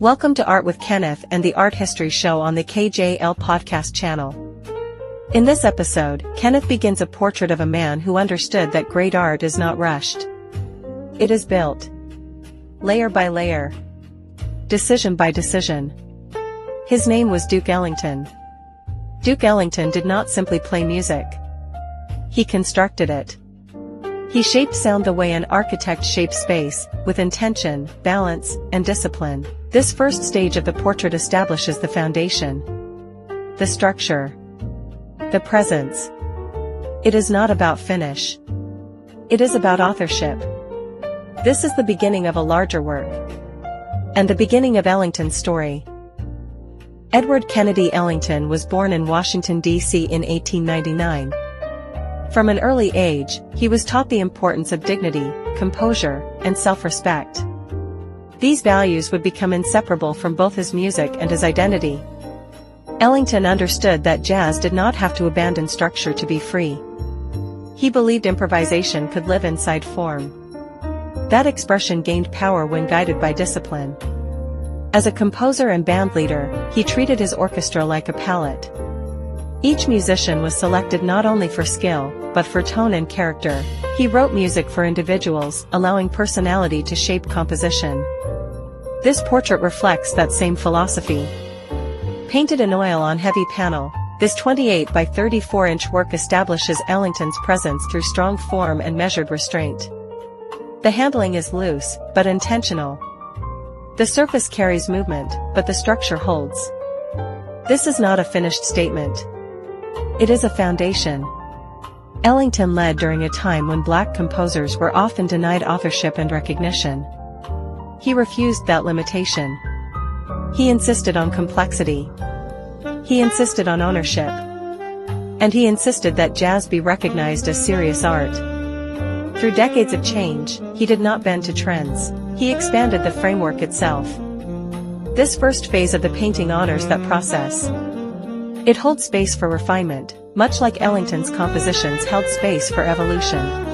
Welcome to Art with Kenneth and the Art History Show on the KJL podcast channel. In this episode, Kenneth begins a portrait of a man who understood that great art is not rushed. It is built layer by layer, decision by decision. His name was Duke Ellington. Duke Ellington did not simply play music. He constructed it. He shaped sound the way an architect shapes space, with intention, balance, and discipline. This first stage of the portrait establishes the foundation, the structure, the presence. It is not about finish. It is about authorship. This is the beginning of a larger work, and the beginning of Ellington's story. Edward Kennedy Ellington was born in Washington, D.C. in 1899. From an early age, he was taught the importance of dignity, composure, and self-respect. These values would become inseparable from both his music and his identity. Ellington understood that jazz did not have to abandon structure to be free. He believed improvisation could live inside form. That expression gained power when guided by discipline. As a composer and bandleader, he treated his orchestra like a palette. Each musician was selected not only for skill, but for tone and character. He wrote music for individuals, allowing personality to shape composition. This portrait reflects that same philosophy. Painted in oil on heavy panel, this 28 by 34 inch work establishes Ellington's presence through strong form and measured restraint. The handling is loose, but intentional. The surface carries movement, but the structure holds. This is not a finished statement. It is a foundation. Ellington led during a time when black composers were often denied authorship and recognition. He refused that limitation. He insisted on complexity. He insisted on ownership. And he insisted that jazz be recognized as serious art. Through decades of change, he did not bend to trends. He expanded the framework itself. This first phase of the painting honors that process. It holds space for refinement, much like Ellington's compositions held space for evolution.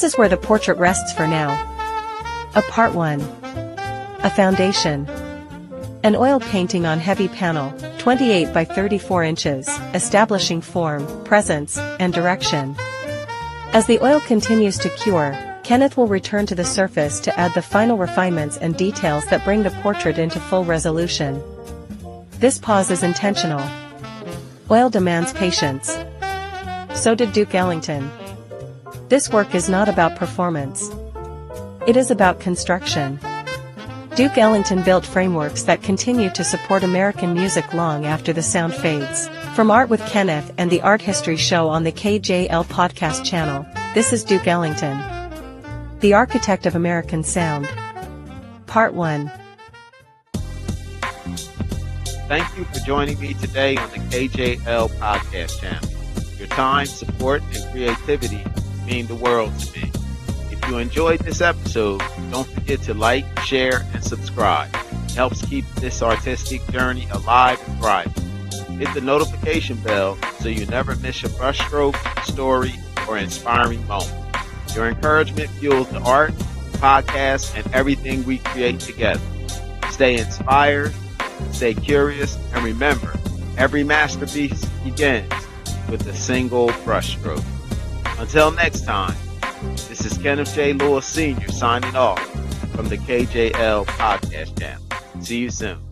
This is where the portrait rests for now. A Part 1. A foundation. An oil painting on heavy panel, 28 by 34 inches, establishing form, presence, and direction. As the oil continues to cure, Kenneth will return to the surface to add the final refinements and details that bring the portrait into full resolution. This pause is intentional. Oil demands patience. So did Duke Ellington. This work is not about performance. It is about construction. Duke Ellington built frameworks that continue to support American music long after the sound fades. From Art with Kenneth and the Art History Show on the KJL podcast channel, this is Duke Ellington, the architect of American sound. Part 1. Thank you for joining me today on the KJL podcast channel. Your time, support, and creativity mean the world to me. If you enjoyed this episode, don't forget to like, share, and subscribe. It helps keep this artistic journey alive and thriving. Hit the notification bell so you never miss a brushstroke, story, or inspiring moment. Your encouragement fuels the art, podcast, and everything we create together. Stay inspired, stay curious, and remember, every masterpiece begins with a single brushstroke. Until next time, this is Kenneth J. Sr. signing off from the KJL podcast channel. See you soon.